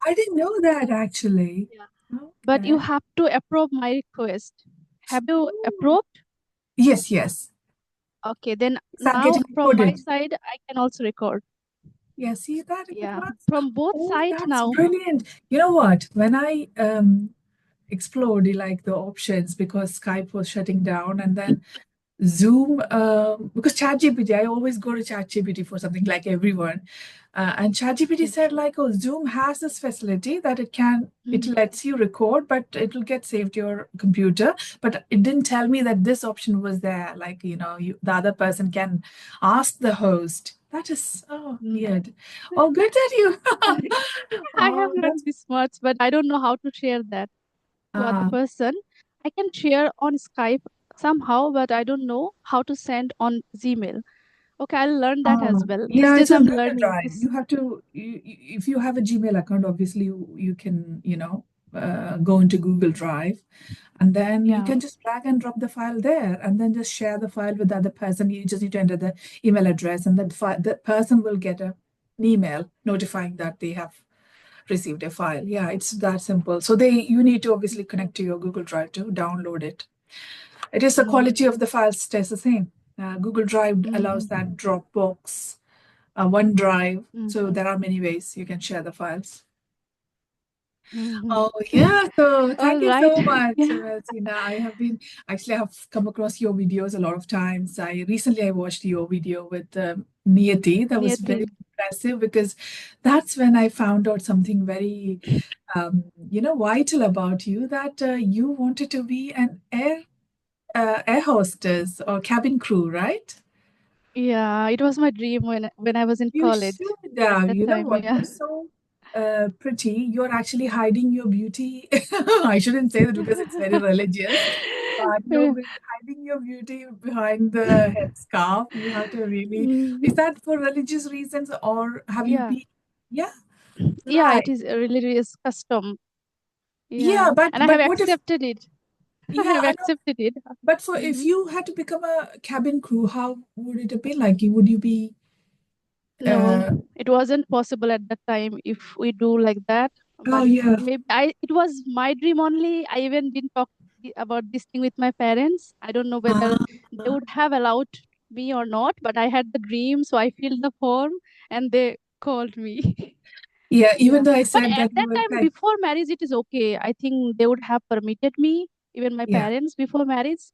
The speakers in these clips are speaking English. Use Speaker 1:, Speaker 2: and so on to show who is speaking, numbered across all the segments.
Speaker 1: I didn't know that actually.
Speaker 2: Yeah. But you
Speaker 1: Okay.
Speaker 2: have to approve my request. Have you
Speaker 1: Oh.
Speaker 2: approved?
Speaker 1: Yes, yes.
Speaker 2: Okay, then
Speaker 1: So I'm
Speaker 2: now
Speaker 1: getting
Speaker 2: from my
Speaker 1: recorded.
Speaker 2: side, I can also record.
Speaker 1: Yeah, see that it
Speaker 2: Yeah,
Speaker 1: was.
Speaker 2: from both
Speaker 1: Oh,
Speaker 2: sides
Speaker 1: that's
Speaker 2: now.
Speaker 1: brilliant. You know what? When I explored like the options because Skype was shutting down, and then Zoom, because ChatGPT, I always go to ChatGPT for something like everyone. And ChatGPT said like, oh, Zoom has this facility that it
Speaker 2: Mm.
Speaker 1: lets you record, but it will get saved to your computer. But it didn't tell me that this option was there. Like, the other person can ask the host. That is so
Speaker 2: Mm.
Speaker 1: weird. Oh, good that you.
Speaker 2: I have
Speaker 1: Oh,
Speaker 2: learned
Speaker 1: that's
Speaker 2: this much, but I don't know how to share that to other
Speaker 1: uh,
Speaker 2: person. I can share on Skype somehow, but I don't know how to send on Gmail. Okay, I'll learn that as well. These
Speaker 1: Yeah, it's
Speaker 2: days
Speaker 1: on
Speaker 2: I'm
Speaker 1: Google
Speaker 2: learning
Speaker 1: Drive.
Speaker 2: this.
Speaker 1: You have to, if you have a Gmail account, obviously you can, go into Google Drive and then you
Speaker 2: Yeah.
Speaker 1: can just drag and drop the file there and then just share the file with the other person. You just need to enter the email address and the person will get an email notifying that they have received a file. Yeah, it's that simple. So you need to obviously connect to your Google Drive to download it. It is the
Speaker 2: Mm.
Speaker 1: quality of the file stays the same. Google Drive allows
Speaker 2: Mm.
Speaker 1: that Dropbox, OneDrive. So
Speaker 2: Mm.
Speaker 1: there are many ways you can share the files.
Speaker 2: Mm.
Speaker 1: Oh yeah, so thank
Speaker 2: All
Speaker 1: you
Speaker 2: right.
Speaker 1: so much,
Speaker 2: Yeah.
Speaker 1: Melsina. I have come across your videos a lot of times. I watched your video with Niyati. That was
Speaker 2: Niyati.
Speaker 1: very impressive because that's when I found out something very, vital about you, that you wanted to be an air hostess or cabin crew, right?
Speaker 2: Yeah, it was my dream when I was in
Speaker 1: You
Speaker 2: college
Speaker 1: should
Speaker 2: at
Speaker 1: have.
Speaker 2: that
Speaker 1: You know
Speaker 2: time.
Speaker 1: what?
Speaker 2: Yeah.
Speaker 1: You're so pretty. You're actually hiding your beauty. I shouldn't say that because it's very religious, but you're hiding your beauty behind the headscarf. You have to really.
Speaker 2: Mm.
Speaker 1: Is that for religious reasons, or have you
Speaker 2: Yeah.
Speaker 1: been? Yeah,
Speaker 2: Yeah, it
Speaker 1: right.
Speaker 2: is a religious custom.
Speaker 1: Yeah,
Speaker 2: Yeah.
Speaker 1: but
Speaker 2: And I have
Speaker 1: what if?
Speaker 2: accepted it. I
Speaker 1: Yeah,
Speaker 2: have
Speaker 1: I know.
Speaker 2: accepted it.
Speaker 1: But for if
Speaker 2: Mhm.
Speaker 1: you had to become a cabin crew, how would it have been like? Would you be?
Speaker 2: No,
Speaker 1: Uh,
Speaker 2: it wasn't possible at that time if we do like that.
Speaker 1: oh
Speaker 2: But
Speaker 1: yeah.
Speaker 2: maybe it was my dream only. I even didn't talk about this thing with my parents. I don't know whether
Speaker 1: Ah.
Speaker 2: they would have allowed me or not, but I had the dream, so I filled the form and they called me.
Speaker 1: Yeah, even
Speaker 2: Yeah.
Speaker 1: though I
Speaker 2: But
Speaker 1: said
Speaker 2: at
Speaker 1: that you
Speaker 2: that
Speaker 1: were
Speaker 2: time,
Speaker 1: like,
Speaker 2: before marriage, it is okay. I think they would have permitted me, even my
Speaker 1: yeah,
Speaker 2: parents before marriage.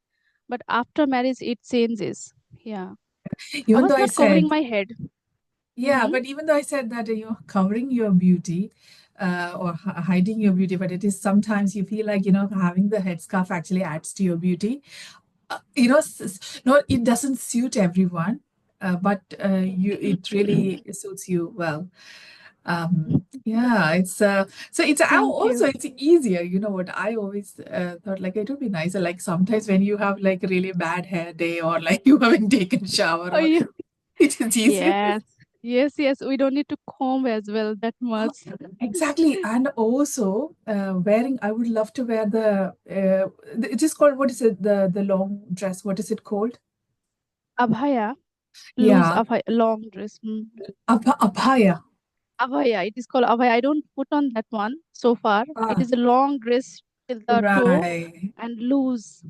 Speaker 2: But after marriage, it changes. Yeah. I
Speaker 1: even
Speaker 2: was
Speaker 1: though I
Speaker 2: not covering
Speaker 1: said,
Speaker 2: my head.
Speaker 1: yeah,
Speaker 2: Mm-hmm.
Speaker 1: but even though I said that you're covering your beauty or hiding your beauty, but it is sometimes you feel like, having the headscarf actually adds to your beauty. No, it doesn't suit everyone, but it really suits you well. Yeah, it's so it's
Speaker 2: Thank
Speaker 1: also
Speaker 2: you.
Speaker 1: it's easier. You know what? I always thought like it would be nicer. Like sometimes when you have like a really bad hair day or like you haven't taken shower
Speaker 2: Oh,
Speaker 1: or
Speaker 2: you.
Speaker 1: it is easier.
Speaker 2: Yes. Yes, yes. We don't need to comb as well that much.
Speaker 1: Exactly. And also wearing, I would love to wear it is called, what is it? The long dress. What is it called?
Speaker 2: Abhaya, loose
Speaker 1: Yeah.
Speaker 2: abhaya, long dress. Mm.
Speaker 1: Abhaya.
Speaker 2: Abhaya, it is called abhaya. I don't put on that one so far. It
Speaker 1: Ah,
Speaker 2: is a long dress till the toe
Speaker 1: right.
Speaker 2: and loose.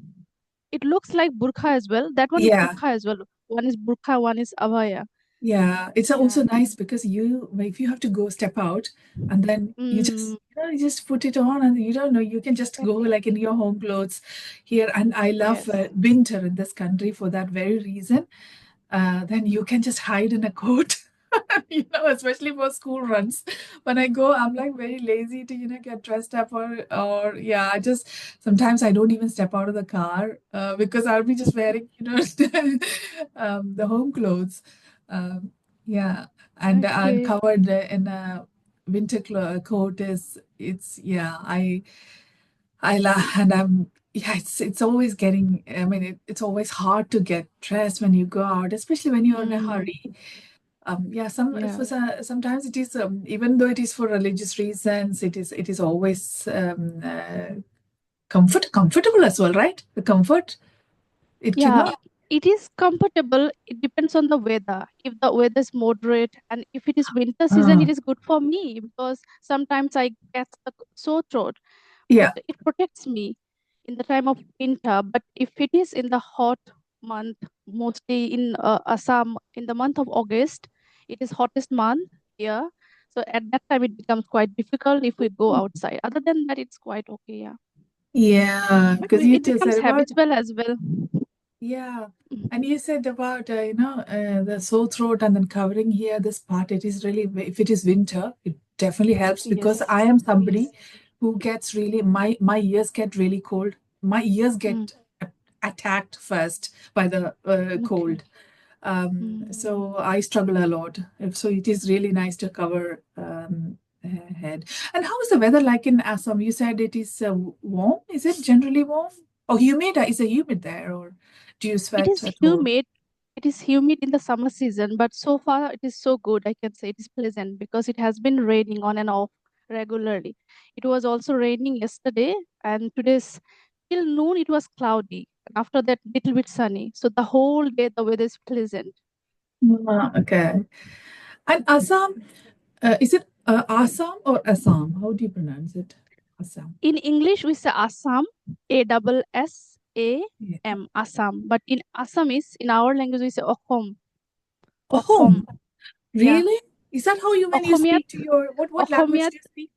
Speaker 2: It looks like burqa as well. That one is
Speaker 1: Yeah.
Speaker 2: burqa as well. One is burqa, one is abhaya.
Speaker 1: Yeah. It's
Speaker 2: Yeah.
Speaker 1: also nice because if you have to go step out and then
Speaker 2: Mm.
Speaker 1: you just put it on and you don't know, you can just go like in your home clothes here. And I love
Speaker 2: Yes.
Speaker 1: winter in this country for that very reason. Then you can just hide in a coat. Especially for school runs. When I go, I'm like very lazy to, get dressed up or yeah, sometimes I don't even step out of the car because I'll be just wearing, the home clothes. Yeah, and I'm
Speaker 2: Okay.
Speaker 1: covered in a winter coat yeah, I laugh and yeah, it's always I mean, it's always hard to get dressed when you go out, especially when you're in a
Speaker 2: Mm.
Speaker 1: hurry. Yeah,
Speaker 2: Yeah.
Speaker 1: sometimes it is even though it is for religious reasons, it is always comfortable as well, right? The comfort it
Speaker 2: Yeah.
Speaker 1: cannot.
Speaker 2: It is comfortable. It depends on the weather. If the weather is moderate and if it is winter season,
Speaker 1: Ah,
Speaker 2: it is good for me because sometimes I get the sore throat, but
Speaker 1: yeah,
Speaker 2: it protects me in the time of winter. But if it is in the hot month, mostly in Assam, in the month of August, it is hottest month here. So at that time, it becomes quite difficult if we go outside. Other than that, it's quite okay. Yeah,
Speaker 1: yeah,
Speaker 2: but
Speaker 1: because you
Speaker 2: it
Speaker 1: just
Speaker 2: becomes
Speaker 1: said about
Speaker 2: habitual as well.
Speaker 1: yeah, and
Speaker 2: Mhm.
Speaker 1: you said about the sore throat and then covering here this part. It is really if it is winter, it definitely helps because
Speaker 2: Yes.
Speaker 1: I am somebody
Speaker 2: Yes.
Speaker 1: who gets really my ears get really cold. My ears
Speaker 2: Mm.
Speaker 1: get attacked first by the
Speaker 2: Okay.
Speaker 1: cold.
Speaker 2: Mm.
Speaker 1: So I struggle a lot. So it is really nice to cover head. And how is the weather like in Assam? You said it is warm. Is it generally warm? Or humid? Is it humid there, or do you
Speaker 2: It
Speaker 1: sweat
Speaker 2: is
Speaker 1: at all?
Speaker 2: humid. It is humid in the summer season, but so far it is so good. I can say it is pleasant because it has been raining on and off regularly. It was also raining yesterday, and today's till noon it was cloudy. After that, little bit sunny. So the whole day the weather is pleasant.
Speaker 1: Ah, okay. And Assam, is it Assam or Assam? How do you pronounce it? Assam.
Speaker 2: In English, we say Assam,
Speaker 1: Yeah.
Speaker 2: Assam, Assam. But in Assamese, in our language, we say Okhom,
Speaker 1: Oh,
Speaker 2: Okhom. Yeah,
Speaker 1: really? Is that how you when you
Speaker 2: Okhomia,
Speaker 1: speak to your what language
Speaker 2: Okhomia,
Speaker 1: do you speak?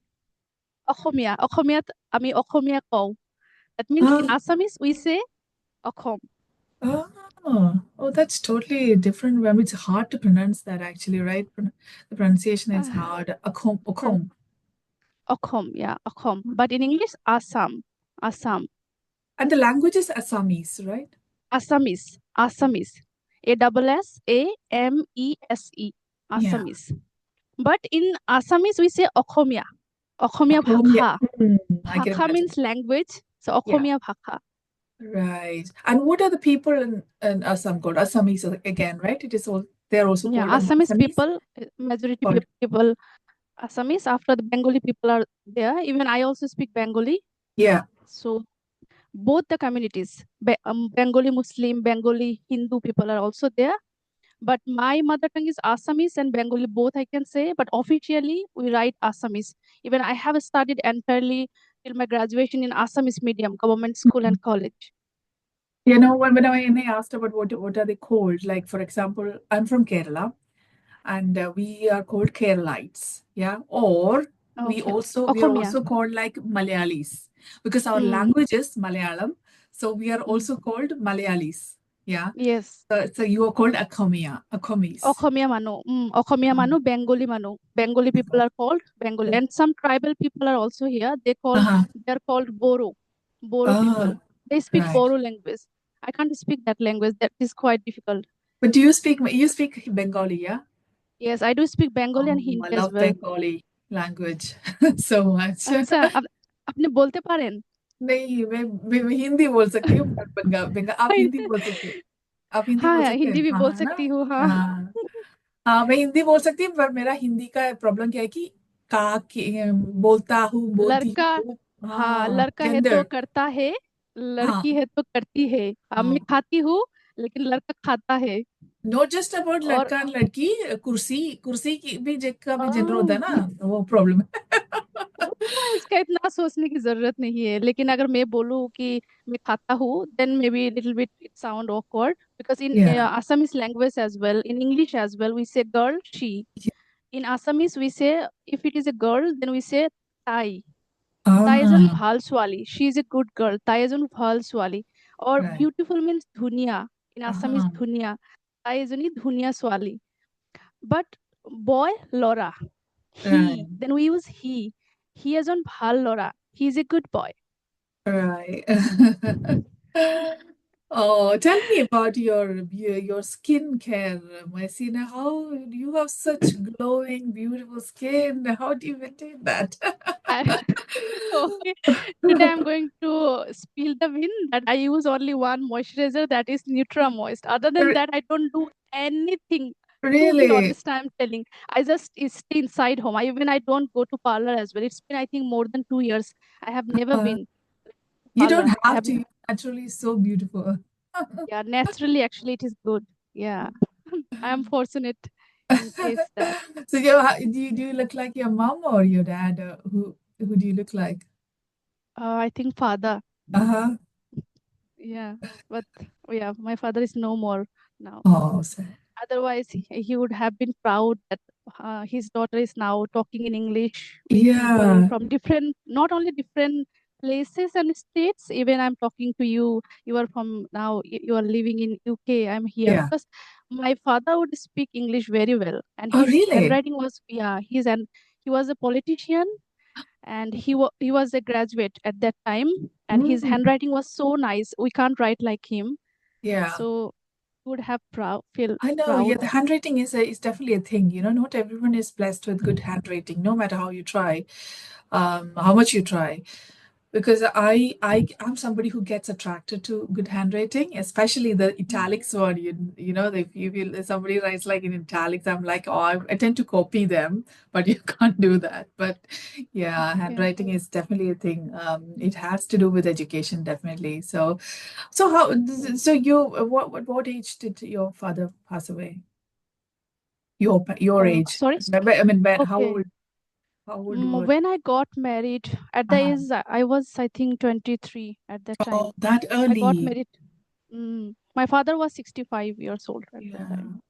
Speaker 2: অসমীয়াত আমি অসমীয়া কওঁ. That means in
Speaker 1: Ah,
Speaker 2: Assamese we say Assam.
Speaker 1: oh, that's totally different. I mean, it's hard to pronounce that actually, right? The pronunciation is hard. Akom,
Speaker 2: Pro-
Speaker 1: akom.
Speaker 2: Assam, yeah, Assam. But in English, Assam, Assam,
Speaker 1: And the language is Assamese, right?
Speaker 2: Assamese, Assamese, Assamese,
Speaker 1: Yeah.
Speaker 2: Assamese. But in Assamese we say Asamiya, Asamiya
Speaker 1: Akom, yeah.
Speaker 2: ভাষা.
Speaker 1: I can
Speaker 2: Bhakha
Speaker 1: imagine.
Speaker 2: means language, so
Speaker 1: Yeah.
Speaker 2: Asamiya ভাষা.
Speaker 1: Right. And what are the people in Assam called? Assamese again, right? It is all they're also
Speaker 2: Yeah,
Speaker 1: called
Speaker 2: Assamese
Speaker 1: Assamese?
Speaker 2: people, majority
Speaker 1: Called
Speaker 2: people, Assamese. After the Bengali people are there, even I also speak Bengali.
Speaker 1: yeah.
Speaker 2: So both the communities, Bengali Muslim, Bengali Hindu people are also there. But my mother tongue is Assamese and Bengali, both I can say. But officially, we write Assamese. Even I have studied entirely till my graduation in Assamese medium, government school and college.
Speaker 1: You know, when I asked about what are they called, like for example, I'm from Kerala, and we are called Keralites, yeah, or
Speaker 2: Okay.
Speaker 1: we are
Speaker 2: Okhomia.
Speaker 1: also called like Malayalis because our
Speaker 2: Mm,
Speaker 1: language is Malayalam, so we are
Speaker 2: mm.
Speaker 1: also called Malayalis, yeah.
Speaker 2: Yes.
Speaker 1: So you are called Akhomis.
Speaker 2: Okhomia
Speaker 1: Um,
Speaker 2: manu, Bengali manu. Bengali people are called Bengali. And some tribal people are also here.
Speaker 1: uh-huh.
Speaker 2: They're called Boro. Boro people.
Speaker 1: Ah,
Speaker 2: They speak
Speaker 1: right.
Speaker 2: Boro language. I can't speak that language. That is quite difficult.
Speaker 1: But do you speak Bengali, yeah?
Speaker 2: Yes, I do speak Bengali and
Speaker 1: Oh, I
Speaker 2: Hindi as
Speaker 1: love
Speaker 2: well.
Speaker 1: Bengali language so much.
Speaker 2: अच्छा আপনি বলতে পারেন?
Speaker 1: नहीं मैं हिंदी बोल सकती हूँ पर आप
Speaker 2: I
Speaker 1: हिंदी बोल सकते हैं आप हिंदी बोल
Speaker 2: हाँ,
Speaker 1: सकते हैं
Speaker 2: हिंदी भी
Speaker 1: हाँ
Speaker 2: बोल
Speaker 1: है ना
Speaker 2: सकती हूँ, हाँ।
Speaker 1: हाँ हाँ मैं हिंदी बोल सकती हूँ पर मेरा हिंदी का प्रॉब्लम क्या है कि बोलता हूँ बोलती
Speaker 2: लड़का
Speaker 1: हूँ
Speaker 2: हाँ,
Speaker 1: हाँ
Speaker 2: लड़का है तो
Speaker 1: जेंडर
Speaker 2: करता है, लड़की
Speaker 1: हाँ
Speaker 2: है तो करती है। मैं
Speaker 1: हाँ
Speaker 2: खाती हूँ, लेकिन लड़का खाता है।
Speaker 1: नॉट जस्ट अबाउट
Speaker 2: और
Speaker 1: लड़का लड़की कुर्सी कुर्सी की भी का भी जेंडर होता है
Speaker 2: आ,
Speaker 1: ना वो प्रॉब्लम है
Speaker 2: इसका इतना सोचने की जरूरत नहीं है, लेकिन अगर मैं बोलूँ कि मैं खाता हूँ, then maybe a little bit it sound awkward because in
Speaker 1: yeah
Speaker 2: Assamese language as well, in English as well, we say girl, she. In Assamese, we say if it is a girl, then we say tai. তাই এজন
Speaker 1: ah
Speaker 2: ভাল ছোৱালী, she is a good girl, তাই এজন ভাল ছোৱালী. or
Speaker 1: right
Speaker 2: beautiful means ধুনীয়া, in Assamese
Speaker 1: ah
Speaker 2: ধুনীয়া, তাই এজনী ধুনীয়া ছোৱালী. But boy, ল'ৰা, he,
Speaker 1: right
Speaker 2: then we use he এজন ভাল ল'ৰা, he is a good boy.
Speaker 1: right Oh, tell me about your skincare, Messina. How you have such glowing, beautiful skin. How do you maintain that?
Speaker 2: I, okay, today I'm going to spill the win that I use only one moisturizer, that is Nutra Moist. Other than
Speaker 1: Re-
Speaker 2: that, I don't do anything. To be
Speaker 1: Really?
Speaker 2: honest, I'm telling. I just stay inside home. I don't go to parlor as well. It's been I think more than 2 years. I have never
Speaker 1: Uh,
Speaker 2: been to
Speaker 1: you don't
Speaker 2: parlor. I
Speaker 1: have
Speaker 2: have
Speaker 1: to. You're naturally so beautiful.
Speaker 2: Yeah, naturally, actually, it is good. Yeah, I am fortunate in case that.
Speaker 1: So do you look like your mom or your dad? Who do you look like?
Speaker 2: I think father.
Speaker 1: Uh-huh.
Speaker 2: Yeah, but yeah, my father is no more now.
Speaker 1: Oh, sad.
Speaker 2: Otherwise, he would have been proud that his daughter is now talking in English with people
Speaker 1: Yeah,
Speaker 2: from different, not only different places and states. Even I'm talking to you. You are from now. You are living in UK. I'm here
Speaker 1: yeah.
Speaker 2: because my father would speak English very well, and
Speaker 1: Oh,
Speaker 2: his
Speaker 1: really?
Speaker 2: handwriting was, yeah. He was a politician, and he was a graduate at that time, and his
Speaker 1: Mm,
Speaker 2: handwriting was so nice. We can't write like him,
Speaker 1: yeah.
Speaker 2: so would have feel
Speaker 1: I know, yeah,
Speaker 2: proud.
Speaker 1: the handwriting is definitely a thing. Not everyone is blessed with good handwriting, no matter how you try, how much you try. Because I'm somebody who gets attracted to good handwriting, especially the italics one. If somebody writes like in italics, I'm like, oh, I tend to copy them, but you can't do that. But yeah,
Speaker 2: Yeah.
Speaker 1: handwriting is definitely a thing. It has to do with education, definitely. So what age did your father pass away? Your age.
Speaker 2: Sorry.
Speaker 1: I mean, how
Speaker 2: Okay.
Speaker 1: old? How old were?
Speaker 2: When I got married, at the
Speaker 1: Uh,
Speaker 2: age I was, I think, 23 at that
Speaker 1: oh,
Speaker 2: time.
Speaker 1: that
Speaker 2: I got
Speaker 1: early.
Speaker 2: married. My father was 65 years old at that
Speaker 1: Yeah.
Speaker 2: time.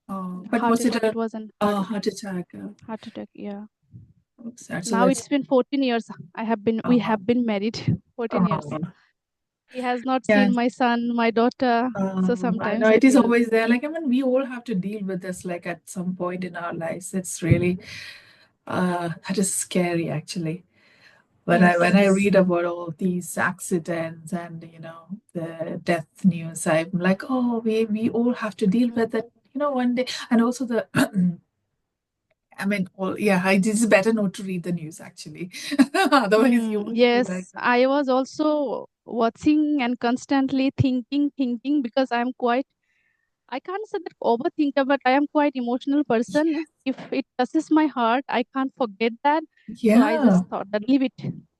Speaker 1: Oh, but
Speaker 2: Heart
Speaker 1: was it
Speaker 2: attack.
Speaker 1: a
Speaker 2: It was an
Speaker 1: heart attack?
Speaker 2: heart attack. Yeah.
Speaker 1: Oh, sad. So
Speaker 2: Now
Speaker 1: that's
Speaker 2: it's been 14 years. We
Speaker 1: uh,
Speaker 2: have been married 14 years.
Speaker 1: oh,
Speaker 2: He has not
Speaker 1: yeah.
Speaker 2: seen my son, my daughter. So
Speaker 1: I know
Speaker 2: sometimes I
Speaker 1: it is
Speaker 2: feel,
Speaker 1: always there. Like, I mean, we all have to deal with this, like, at some point in our lives. It's really, that is scary, actually. When I
Speaker 2: yes.
Speaker 1: read about all these accidents and, the death news, I'm like, oh, we all have to deal with it, one day. And also I mean, yeah, it is better not to read the news, actually. Otherwise, you will be like,
Speaker 2: Yes, I was also watching and constantly thinking because I can't say that overthinker, but I am quite emotional person. If it touches my heart, I can't forget that. So I
Speaker 1: yeah,
Speaker 2: just thought that leave it.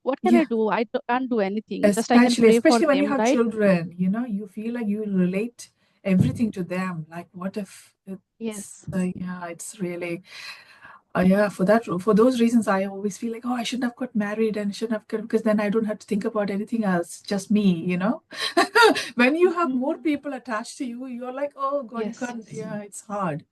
Speaker 2: What can I
Speaker 1: yeah.
Speaker 2: do? Can't do anything. Just I can
Speaker 1: Especially,
Speaker 2: pray for
Speaker 1: especially when you
Speaker 2: them,
Speaker 1: have
Speaker 2: right?
Speaker 1: children, you feel like you relate everything to them. Like, what if
Speaker 2: Yes.
Speaker 1: yeah, it's really, yeah, for those reasons, I always feel like, oh, I shouldn't have got married and shouldn't have got, because then I don't have to think about anything else, just me. When you have
Speaker 2: Mhm.
Speaker 1: more people attached to you, you're like, oh God, you
Speaker 2: Yes.
Speaker 1: can't, yeah, it's hard.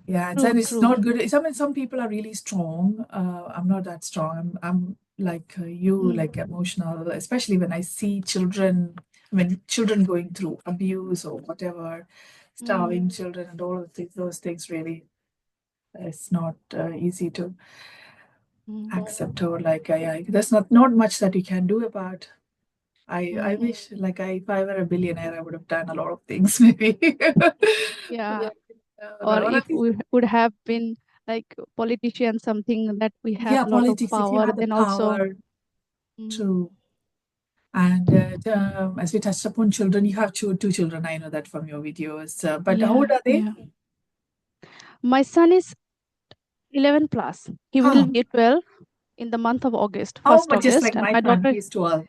Speaker 1: Yeah,
Speaker 2: True,
Speaker 1: and it's
Speaker 2: true.
Speaker 1: not good. I mean, some people are really strong. I'm not that strong. I'm like you,
Speaker 2: Mm.
Speaker 1: like emotional, especially when I see children. I mean, children going through abuse or whatever,
Speaker 2: Mm.
Speaker 1: starving children, and all of those things. Really, it's not easy to
Speaker 2: Mm.
Speaker 1: accept, or like, there's not much that you can do about. I
Speaker 2: Mm.
Speaker 1: wish, like, if I were a billionaire, I would have done a lot of things, maybe.
Speaker 2: Yeah.
Speaker 1: But
Speaker 2: Or
Speaker 1: or at
Speaker 2: if
Speaker 1: least,
Speaker 2: we would have been like politician, something that we have
Speaker 1: yeah,
Speaker 2: lot of
Speaker 1: politics. If you
Speaker 2: power,
Speaker 1: had the
Speaker 2: then also.
Speaker 1: power
Speaker 2: Mm.
Speaker 1: to. And as we touched upon children, you have two children. I know that from your videos. But how old
Speaker 2: Yeah,
Speaker 1: are they?
Speaker 2: yeah. My son is 11 plus. He will
Speaker 1: Oh,
Speaker 2: be 12 in the month of August,
Speaker 1: oh,
Speaker 2: 1st
Speaker 1: but just
Speaker 2: August.
Speaker 1: like
Speaker 2: And
Speaker 1: my
Speaker 2: my
Speaker 1: son,
Speaker 2: daughter,
Speaker 1: he's 12.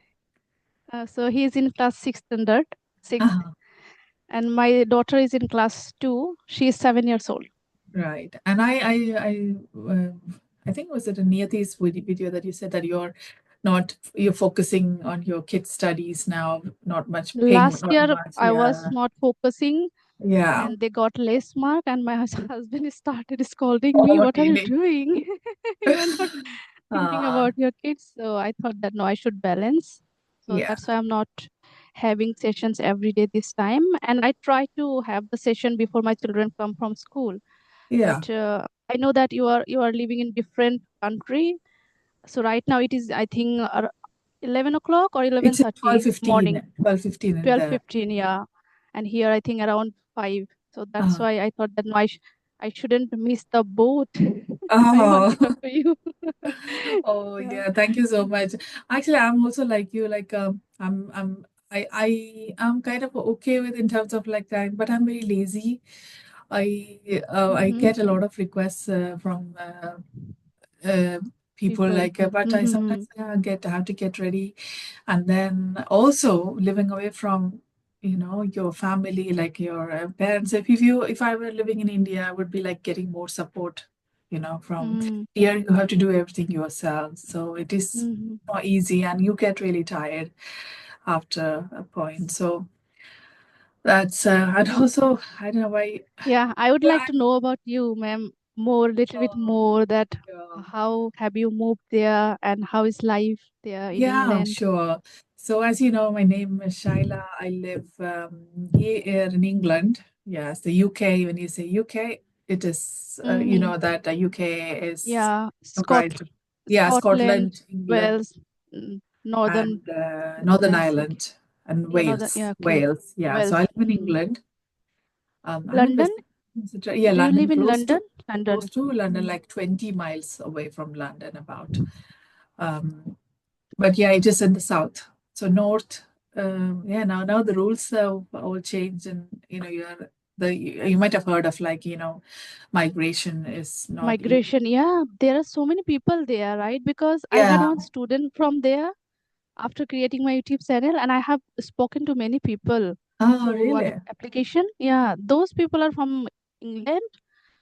Speaker 2: so he is in class 6th standard, 6th.
Speaker 1: Uh-huh.
Speaker 2: And my daughter is in class 2. She is 7 years old.
Speaker 1: Right. And I think, was it a Niyati's video that you said that you're focusing on your kids' studies now, not much paying,
Speaker 2: Last
Speaker 1: not
Speaker 2: year,
Speaker 1: much.
Speaker 2: I was
Speaker 1: Yeah.
Speaker 2: not focusing
Speaker 1: Yeah.
Speaker 2: and they got less mark. And my husband started scolding me,
Speaker 1: Oh,
Speaker 2: what are you
Speaker 1: really?
Speaker 2: doing? You are not thinking
Speaker 1: Uh,
Speaker 2: about your kids. So I thought that no, I should balance. So
Speaker 1: yeah.
Speaker 2: that's why I'm not having sessions every day this time. And I try to have the session before my children come from school.
Speaker 1: Yeah.
Speaker 2: But I know that you are living in different country. So right now it is, I think, 11 o'clock or
Speaker 1: It's
Speaker 2: 11:30
Speaker 1: 12:15,
Speaker 2: morning,
Speaker 1: 12:15 in the
Speaker 2: 12:15. Yeah, and here I think around 5. So that's
Speaker 1: uh,
Speaker 2: why I thought that no, I shouldn't miss the boat. I want
Speaker 1: oh.
Speaker 2: to talk to you.
Speaker 1: Oh
Speaker 2: Yeah.
Speaker 1: yeah, thank you so much. Actually, I'm also like you. Like I am kind of okay with in terms of like time, but I'm very lazy. I
Speaker 2: Mm-hmm.
Speaker 1: get a lot of requests from uh, people,
Speaker 2: People.
Speaker 1: like, but I
Speaker 2: Mm-hmm.
Speaker 1: sometimes have to get ready, and then also living away from your family, like your parents. If I were living in India, I would be like getting more support, from
Speaker 2: Mm.
Speaker 1: here. You have to do everything yourself. So it is
Speaker 2: Mm-hmm.
Speaker 1: not easy and you get really tired after a point. So that's, and also, I don't know why.
Speaker 2: Yeah, I would like
Speaker 1: I,
Speaker 2: to know about you, ma'am, more, little bit
Speaker 1: uh,
Speaker 2: more that
Speaker 1: yeah.
Speaker 2: how have you moved there and how is life there in
Speaker 1: Yeah,
Speaker 2: England?
Speaker 1: sure. So, as you know, my name is Shaila. I live here in England. Yes, the UK. When you say UK, it is,
Speaker 2: Mm-hmm.
Speaker 1: that the UK is
Speaker 2: Yeah,
Speaker 1: comprised of, yeah,
Speaker 2: Scotland,
Speaker 1: Scotland, England,
Speaker 2: Wales, Northern,
Speaker 1: and Northern
Speaker 2: yes, okay.
Speaker 1: Ireland, and
Speaker 2: Yeah, Northern, yeah,
Speaker 1: Wales.
Speaker 2: okay.
Speaker 1: Wales, yeah. So I
Speaker 2: Wales.
Speaker 1: live in England. I'm in
Speaker 2: London?
Speaker 1: West, yeah,
Speaker 2: Do you live
Speaker 1: London,
Speaker 2: in
Speaker 1: close
Speaker 2: London?
Speaker 1: to
Speaker 2: London.
Speaker 1: London,
Speaker 2: Mm.
Speaker 1: like 20 miles away from London, about. Um, but yeah, it is in the south. So north, yeah. Now the rules have all changed, and you might have heard of, like, migration is not easy.
Speaker 2: Migration, yeah, there are so many people there, right? Because I had
Speaker 1: Yeah.
Speaker 2: one student from there after creating my YouTube channel, and I have spoken to many people
Speaker 1: Oh,
Speaker 2: through one
Speaker 1: really?
Speaker 2: application. Yeah, those people are from England.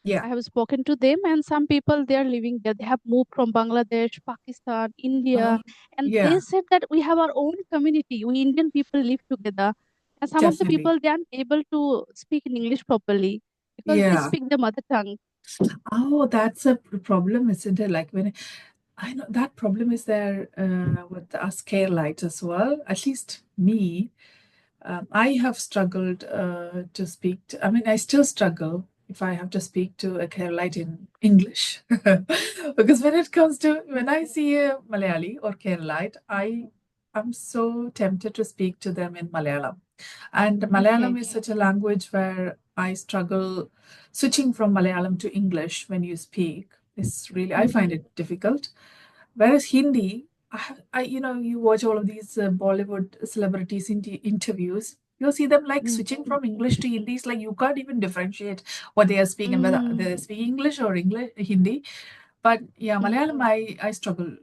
Speaker 1: Yeah.
Speaker 2: I have spoken to them, and some people they are living there. They have moved from Bangladesh, Pakistan,
Speaker 1: Oh,
Speaker 2: India, and they
Speaker 1: yeah.
Speaker 2: said that we have our own community. We Indian people live together, and some of the
Speaker 1: Definitely.
Speaker 2: people they aren't able to speak in English properly because they
Speaker 1: Yeah.
Speaker 2: speak the mother tongue.
Speaker 1: Oh, that's a problem, isn't it? Like, when I know that problem is there with us Keralites as well. At least me. I have struggled to speak to, I mean, I still struggle if I have to speak to a Keralite in English. Because when I see a Malayali or Keralite, I'm so tempted to speak to them in Malayalam. And Malayalam
Speaker 2: Okay.
Speaker 1: is such a language where I struggle switching from Malayalam to English when you speak. I
Speaker 2: Mm-hmm.
Speaker 1: find it difficult. Whereas Hindi, you watch all of these Bollywood celebrities interviews. You'll see them like switching from English to Hindi. It's like you can't even differentiate what they are speaking, whether
Speaker 2: Mm-hmm.
Speaker 1: they're speaking English or English Hindi. But yeah,
Speaker 2: Mm-hmm.
Speaker 1: Malayalam, I struggle.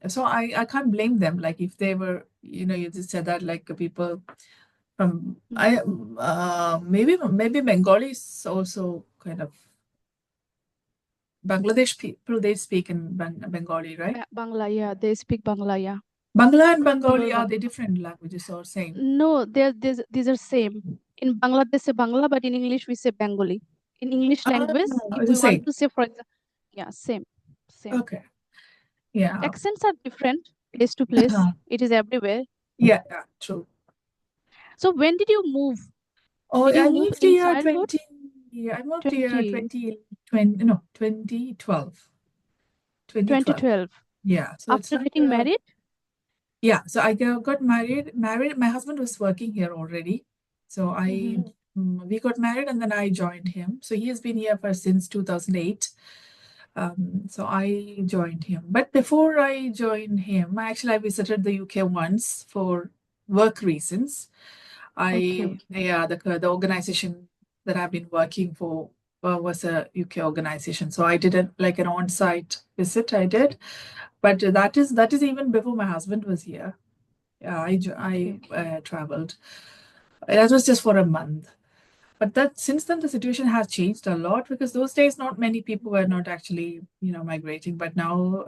Speaker 1: So I can't blame them. Like, if they were, you just said that, like, people from I maybe Bengali is also kind of Bangladesh people. They speak in Bengali, right?
Speaker 2: Bangla, yeah, they speak Bangla, yeah,
Speaker 1: Bangla and
Speaker 2: pure
Speaker 1: Bengali, are
Speaker 2: Bangla.
Speaker 1: they different languages or same?
Speaker 2: No, these are same. In Bangla they say Bangla, but in English we say Bengali. In English
Speaker 1: Ah,
Speaker 2: language, if
Speaker 1: it's the
Speaker 2: we want
Speaker 1: same.
Speaker 2: to say, for example, yeah, same, same.
Speaker 1: Okay. Yeah.
Speaker 2: Accents are different place to place.
Speaker 1: Uh-huh.
Speaker 2: It is everywhere.
Speaker 1: Yeah, yeah, true.
Speaker 2: So when did you move?
Speaker 1: Oh,
Speaker 2: Did you
Speaker 1: I
Speaker 2: move
Speaker 1: moved
Speaker 2: in
Speaker 1: here
Speaker 2: childhood?
Speaker 1: 20, yeah, I moved here
Speaker 2: 20,
Speaker 1: 2020, no, 2012. 2012.
Speaker 2: 2012.
Speaker 1: Yeah. So it's
Speaker 2: After
Speaker 1: like,
Speaker 2: getting married?
Speaker 1: yeah. So I got married. My husband was working here already. So
Speaker 2: Mm-hmm.
Speaker 1: we got married and then I joined him. So he has been here for since 2008. So I joined him. But before I joined him, I visited the UK once for work reasons.
Speaker 2: Okay.
Speaker 1: The organization that I've been working for was a UK organization. So I did like an on-site visit. I did, but that is even before my husband was here. Yeah, I
Speaker 2: Okay.
Speaker 1: traveled. That was just for a month. But that since then the situation has changed a lot, because those days not many people were not actually migrating, but now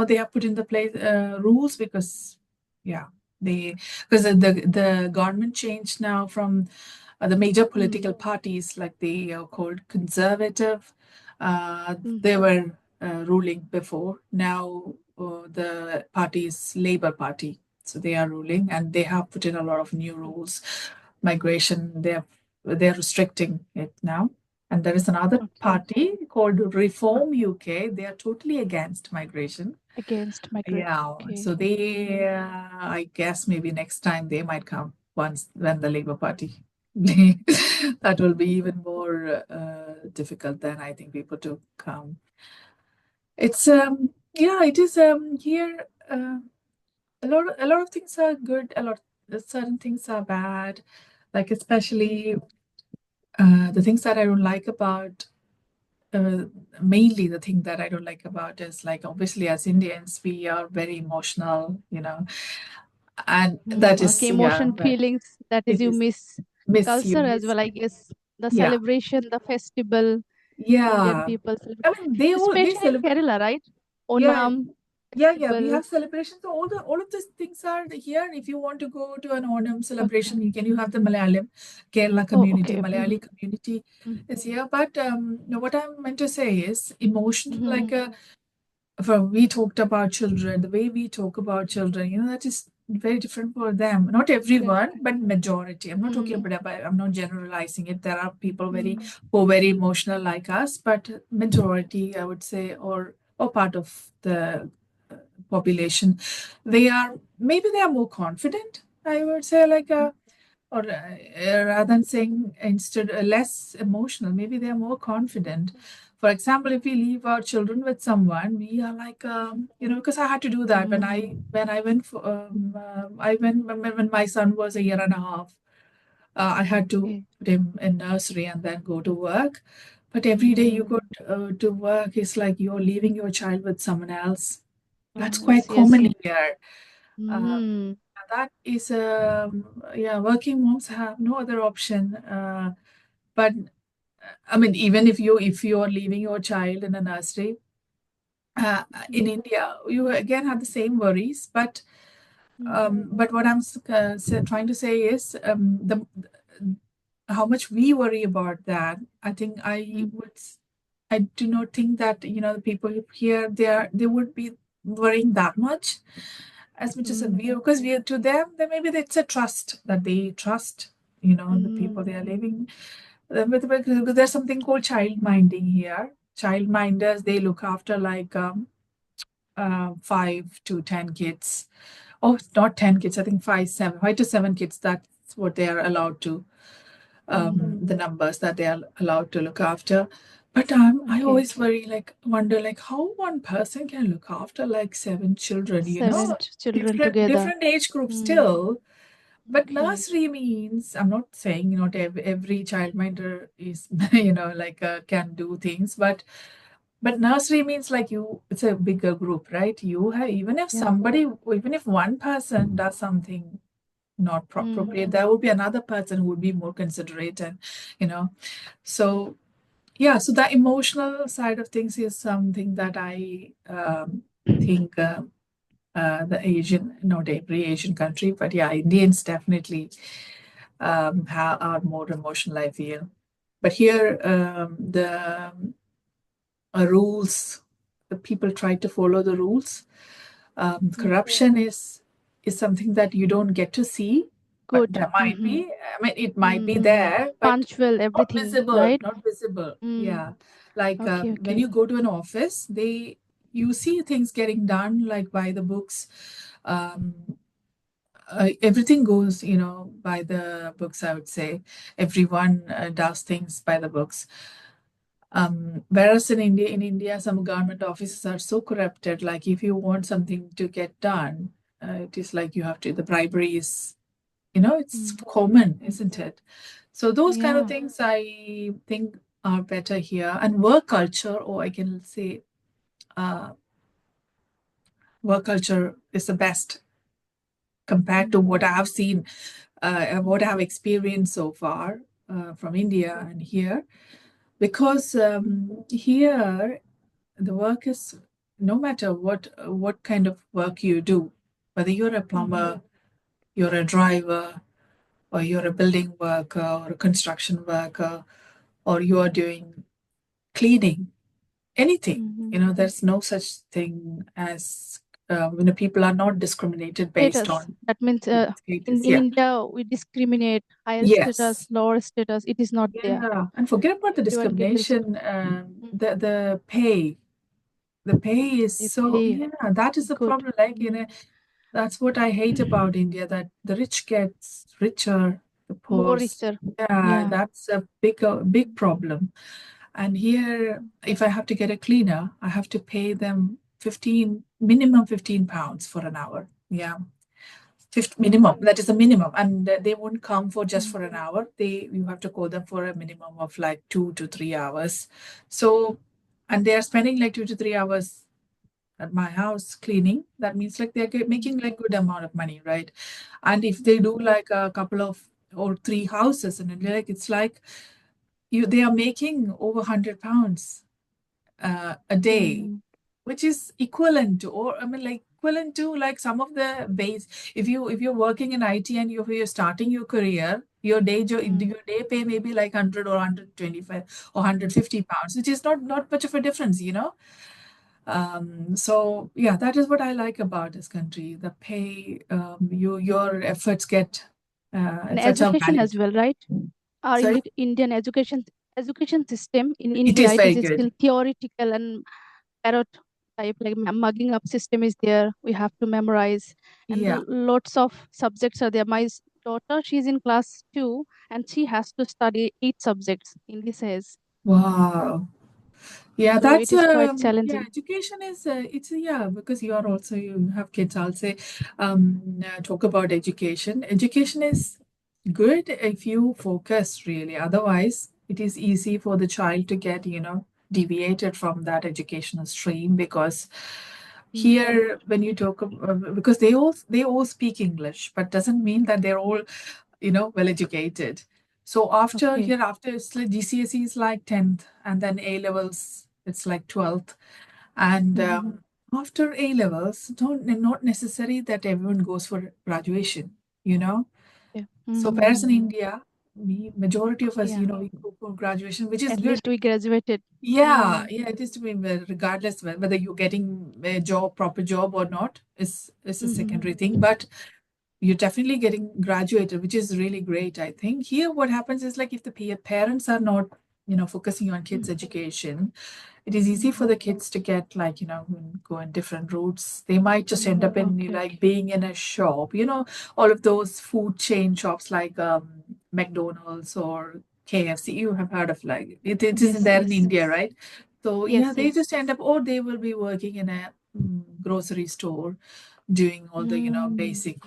Speaker 1: they have put in the place rules, because yeah they because the government changed now from the major
Speaker 2: Mm.
Speaker 1: political parties, like they are called conservative. They
Speaker 2: Mm-hmm.
Speaker 1: were ruling before. Now the party is Labour Party, so they are ruling, and they have put in a lot of new rules. Migration, they're restricting it now. And there is another
Speaker 2: Okay.
Speaker 1: party called Reform UK. They are totally against migration.
Speaker 2: Against migrate.
Speaker 1: Yeah,
Speaker 2: Okay.
Speaker 1: so I guess maybe next time they might come once when the Labour Party. That will be even more difficult than I think people to come. It's yeah, it is here. A lot of things are good. Certain things are bad. Like, especially the things that I don't like about uh, mainly the thing that I don't like about is, like, obviously as Indians we are very emotional. And that is,
Speaker 2: Okay,
Speaker 1: yeah,
Speaker 2: emotion,
Speaker 1: but
Speaker 2: feelings, that is
Speaker 1: it
Speaker 2: you
Speaker 1: is
Speaker 2: miss
Speaker 1: miss you
Speaker 2: culture as
Speaker 1: miss.
Speaker 2: well, I guess. The
Speaker 1: Yeah,
Speaker 2: celebration, the festival, Indian
Speaker 1: yeah.
Speaker 2: people celebrate,
Speaker 1: I mean, they
Speaker 2: especially in
Speaker 1: celebrate.
Speaker 2: Kerala, right?
Speaker 1: Yeah,
Speaker 2: Onam
Speaker 1: yeah. We
Speaker 2: festival.
Speaker 1: have celebrations. So all of these things are here. If you want to go to an Onam
Speaker 2: Okay.
Speaker 1: celebration, you have the Malayalam Kerala
Speaker 2: Oh,
Speaker 1: community,
Speaker 2: okay.
Speaker 1: Malayali community is here. But no, what I'm meant to say is emotional, like
Speaker 2: Mm-hmm.
Speaker 1: for we talked about children, the way we talk about children, that is very different for them. Not
Speaker 2: Correct.
Speaker 1: everyone, but majority. I'm not talking
Speaker 2: Mm-hmm.
Speaker 1: about, I'm not generalizing it. There are people who are very emotional like us, but majority, I would say, or part of the population, they are more confident. I would say, like or rather than saying instead less emotional, maybe they are more confident. For example, if we leave our children with someone, we are like because I had to do that when
Speaker 2: Mm-hmm.
Speaker 1: I went for I went when my son was a year and a half. I had to
Speaker 2: Okay.
Speaker 1: put him in nursery and then go to work. But every day you
Speaker 2: Mm-hmm.
Speaker 1: go to work, it's like you're leaving your child with someone else. That's
Speaker 2: Someone
Speaker 1: quite
Speaker 2: else, yes.
Speaker 1: common here. uh,
Speaker 2: Mm-hmm.
Speaker 1: that is yeah, working moms have no other option. But I mean, even if you are leaving your child in a nursery in India, you again have the same worries. But what I'm trying to say is the how much we worry about that. I think I do not think that the people here they would be worrying that much as much as we, because we, to them, then maybe it's a trust that they trust, the people they are living because there's something called child minding here. Child minders, they look after like 5 to 10 kids. Oh, not 10 kids. I think 5 to 7 kids. That's what they are allowed to. The numbers that they are allowed to look after. But I
Speaker 2: Okay.
Speaker 1: always wonder like how one person can look after like 7 children.
Speaker 2: Seven children together.
Speaker 1: Different age groups
Speaker 2: Mm.
Speaker 1: still. But
Speaker 2: Okay.
Speaker 1: nursery means, I'm not saying not every childminder is can do things, but nursery means like it's a bigger group, right? You have,
Speaker 2: Yeah.
Speaker 1: even if one person does something not appropriate, there will be another person who would be more considerate, and you know so yeah, so the emotional side of things is something that I think the Asian, not every Asian country, but yeah, Indians definitely are more emotional, I feel. But here, the rules, the people try to follow the rules. Corruption is something that you don't get to see, but
Speaker 2: Good.
Speaker 1: there might be. I mean, it might be
Speaker 2: Mm-hmm.
Speaker 1: there, but
Speaker 2: Punctual,
Speaker 1: not
Speaker 2: everything,
Speaker 1: visible.
Speaker 2: right?
Speaker 1: Not visible.
Speaker 2: Mm.
Speaker 1: Yeah, like
Speaker 2: Okay,
Speaker 1: when
Speaker 2: okay.
Speaker 1: you go to an office, you see things getting done like by the books. Um, Everything goes, by the books, I would say. Everyone does things by the books. Whereas in India, some government offices are so corrupted. Like if you want something to get done, it is like you have to. The bribery is, it's
Speaker 2: Mm.
Speaker 1: common, isn't it? So those kind of
Speaker 2: Yeah.
Speaker 1: things I think are better here. And work culture, or I can say, uh, work culture is the best compared to what I have seen, and what I have experienced so far from India and here. Because here the work is, no matter what kind of work you do, whether you're a plumber, you're a driver, or you're a building worker or a construction worker, or you are doing cleaning, anything, there's no such thing as people are not discriminated based
Speaker 2: Status.
Speaker 1: on
Speaker 2: That means
Speaker 1: status.
Speaker 2: in
Speaker 1: Yeah.
Speaker 2: India we discriminate higher status,
Speaker 1: Yes.
Speaker 2: lower status. It is not there.
Speaker 1: Yeah, and forget about the
Speaker 2: Everyone get respect.
Speaker 1: discrimination. The pay is
Speaker 2: They
Speaker 1: so,
Speaker 2: pay
Speaker 1: yeah, that is the
Speaker 2: good.
Speaker 1: problem. That's what I hate about India, that the rich gets richer, the
Speaker 2: More
Speaker 1: poor.
Speaker 2: richer.
Speaker 1: Yeah,
Speaker 2: Yeah.
Speaker 1: that's a big problem. And here, if I have to get a cleaner, I have to pay them minimum 15 pounds for an hour. Yeah. 50 minimum, that is the minimum, and they won't come for just for an hour. You have to call them for a minimum of like 2 to 3 hours. So, and they are spending like 2 to 3 hours at my house cleaning, that means like they're making like good amount of money, right? And if they do like a couple of or three houses, and like it's like they are making over £100 a day,
Speaker 2: Mm.
Speaker 1: which is equivalent to, or I mean, like equivalent to like some of the base. If you're working in IT and you're starting your career,
Speaker 2: Mm.
Speaker 1: your day pay may be like 100 or 125 or £150, which is not much of a difference, you know. So yeah, that is what I like about this country. The pay, your
Speaker 2: And
Speaker 1: efforts are
Speaker 2: education as
Speaker 1: valued.
Speaker 2: well, right? Our
Speaker 1: Sorry,
Speaker 2: Indian education system in
Speaker 1: it is
Speaker 2: India, it
Speaker 1: very
Speaker 2: is still
Speaker 1: good.
Speaker 2: theoretical and parrot type, like mugging up system is there. We have to memorize, and
Speaker 1: Yeah.
Speaker 2: lots of subjects are there. My daughter, she's in class 2, and she has to study 8 subjects. English says,
Speaker 1: Wow. Yeah,
Speaker 2: so it
Speaker 1: that's
Speaker 2: is quite
Speaker 1: yeah.
Speaker 2: challenging.
Speaker 1: Education is it's yeah, because you have kids. I'll say, talk about education. Education is good if you focus really. Otherwise, it is easy for the child to get deviated from that educational stream, because
Speaker 2: Mm.
Speaker 1: here when you talk because they all speak English, but doesn't mean that they're all well educated. So
Speaker 2: Okay.
Speaker 1: after it's like GCSE is like 10th, and then A levels it's like 12th, and
Speaker 2: Mm-hmm.
Speaker 1: after A levels, not necessary that everyone goes for graduation. You know,
Speaker 2: Yeah.
Speaker 1: so
Speaker 2: Mm-hmm.
Speaker 1: whereas in India, we majority of us,
Speaker 2: Yeah.
Speaker 1: we go for graduation, which is
Speaker 2: At
Speaker 1: good.
Speaker 2: least we graduated.
Speaker 1: Yeah,
Speaker 2: Mm.
Speaker 1: yeah, it is to be regardless whether you're getting a job, proper job or not, is a
Speaker 2: Mm-hmm.
Speaker 1: secondary thing. But you're definitely getting graduated, which is really great, I think. Here, what happens is like if the parents are not, focusing on kids' education, it is easy for the kids to get like, go in different routes. They might just end up in
Speaker 2: Okay.
Speaker 1: like being in a shop, all of those food chain shops like McDonald's or KFC. You have heard of like it is
Speaker 2: Yes.
Speaker 1: there in
Speaker 2: Yes.
Speaker 1: India, right? So yeah,
Speaker 2: Yes.
Speaker 1: they
Speaker 2: Yes.
Speaker 1: just end up, or they will be working in a grocery store doing all the
Speaker 2: Mm.
Speaker 1: basic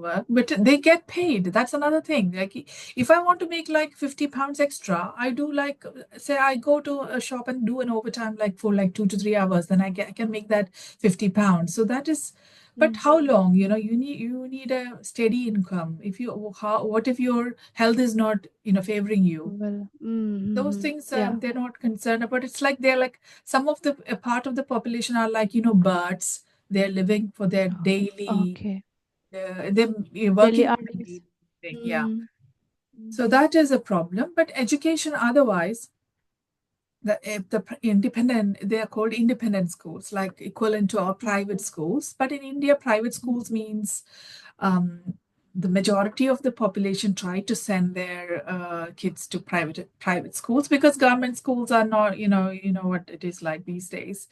Speaker 1: work, but they get paid. That's another thing. Like if I want to make like £50 extra, I do like, say I go to a shop and do an overtime like for like 2 to 3 hours, then I can make that £50. So that is, but
Speaker 2: Mm.
Speaker 1: how long? You need a steady income. What if your health is not favoring you?
Speaker 2: Well.
Speaker 1: Those
Speaker 2: Mm-hmm.
Speaker 1: things
Speaker 2: Yeah.
Speaker 1: they're not concerned about. It's like they're like some of the a part of the population are like birds. They're living for their daily
Speaker 2: Okay.
Speaker 1: they're
Speaker 2: Daily
Speaker 1: working for their
Speaker 2: earnings.
Speaker 1: daily thing. Yeah,
Speaker 2: Mm. Mm.
Speaker 1: so that is a problem. But education otherwise, independent, they are called independent schools, like equivalent to our private schools. But in India, private schools means um, the majority of the population try to send their kids to private schools, because government schools are not, you know what it is like these days.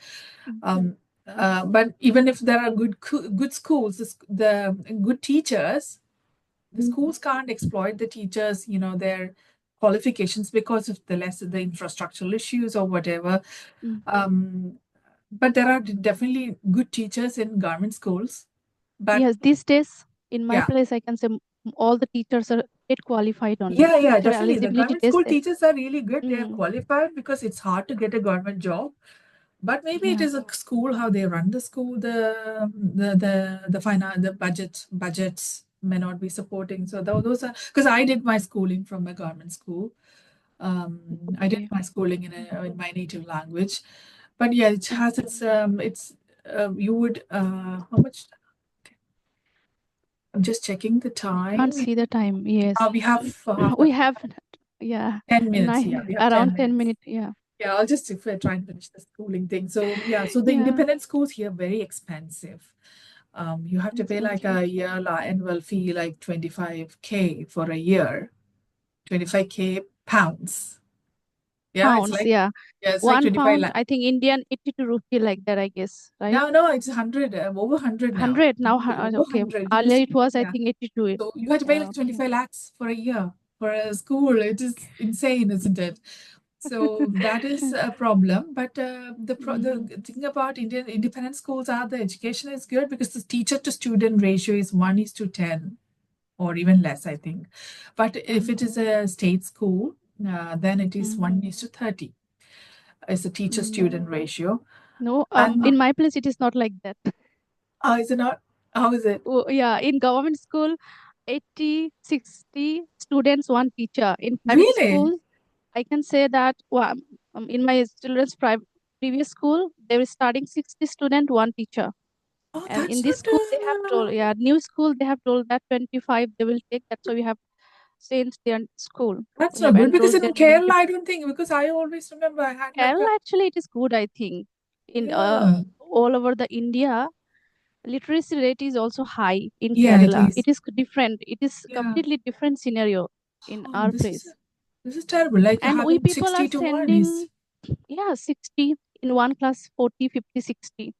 Speaker 2: Mm.
Speaker 1: But even if there are good schools, the good teachers, the schools can't exploit the teachers, their qualifications, because of the infrastructural issues or whatever.
Speaker 2: Mm.
Speaker 1: Um, but there are definitely good teachers in government schools. But
Speaker 2: Yes, these days in my
Speaker 1: yeah,
Speaker 2: place, I can say all the teachers are get qualified only.
Speaker 1: yeah,
Speaker 2: After
Speaker 1: definitely. The
Speaker 2: eligibility
Speaker 1: government
Speaker 2: test,
Speaker 1: school
Speaker 2: they.
Speaker 1: teachers are really good. They are
Speaker 2: Mm.
Speaker 1: qualified, because it's hard to get a government job. But maybe it
Speaker 2: Yeah.
Speaker 1: is a school, how they run the school, the budgets may not be supporting. So those are, because I did my schooling from a government school. I did
Speaker 2: Okay.
Speaker 1: my schooling in my native language, but yeah, it
Speaker 2: Mm.
Speaker 1: has its you would how much? I'm just checking the
Speaker 2: I can't
Speaker 1: time.
Speaker 2: see the time. Yes.
Speaker 1: We have half
Speaker 2: We
Speaker 1: an
Speaker 2: have, yeah,
Speaker 1: 10 minutes. Yeah, we
Speaker 2: nine
Speaker 1: have ten
Speaker 2: around 10
Speaker 1: minutes.
Speaker 2: minutes. Yeah.
Speaker 1: Yeah, I'll just if we're trying to finish the schooling thing. So yeah, so the
Speaker 2: Yeah.
Speaker 1: independent schools here are very expensive. You have to pay like
Speaker 2: Expensive.
Speaker 1: a annual fee like 25K for a year, 25K pounds. Yeah, it's
Speaker 2: Pounds.
Speaker 1: like
Speaker 2: Yeah.
Speaker 1: yeah, it's like
Speaker 2: One
Speaker 1: 25
Speaker 2: pound,
Speaker 1: lakh.
Speaker 2: I think Indian 82 rupee like that, I guess, right?
Speaker 1: No, no, it's 100, over 100 now.
Speaker 2: 100 now.
Speaker 1: Over
Speaker 2: Okay.
Speaker 1: 100. It
Speaker 2: Earlier
Speaker 1: used to
Speaker 2: it
Speaker 1: be,
Speaker 2: was, I
Speaker 1: yeah.
Speaker 2: think, 82.
Speaker 1: So you have to pay like
Speaker 2: Okay.
Speaker 1: 25 lakhs for a year for a school. It is insane, isn't it? So that is a problem. But
Speaker 2: Mm-hmm.
Speaker 1: the thing about Indian independent schools are the education is good, because the teacher to student ratio is 1:10 or even less, I think. But if it is a state school, then it is
Speaker 2: Mm-hmm.
Speaker 1: 1:30 is the teacher student ratio.
Speaker 2: No,
Speaker 1: And
Speaker 2: in my place it is not like that.
Speaker 1: how is it not? How is it?
Speaker 2: Oh, yeah, in government school, 80, 60 students, one teacher. In private
Speaker 1: Really?
Speaker 2: school, I can say that in my children's previous school, they were starting 60 student, one teacher.
Speaker 1: Oh,
Speaker 2: And in
Speaker 1: that's
Speaker 2: this
Speaker 1: not.
Speaker 2: school, they have told, yeah, new school, they have told that 25 they will take. That's why we have changed their school.
Speaker 1: That's
Speaker 2: We have
Speaker 1: not good because
Speaker 2: enrolled
Speaker 1: in
Speaker 2: them in a
Speaker 1: Kerala, I
Speaker 2: different.
Speaker 1: don't think, because I always remember I had like a,
Speaker 2: Kerala, actually, it is good, I think. In
Speaker 1: yeah,
Speaker 2: all over the India, literacy rate is also high in
Speaker 1: yeah, it
Speaker 2: Kerala.
Speaker 1: is.
Speaker 2: It is different. It is
Speaker 1: Yeah.
Speaker 2: completely different scenario in
Speaker 1: Oh,
Speaker 2: our place.
Speaker 1: this is terrible. Like
Speaker 2: And we
Speaker 1: having
Speaker 2: people are
Speaker 1: 60 to 1 is,
Speaker 2: sending, yeah, 60 in one class, 40, 50, 60.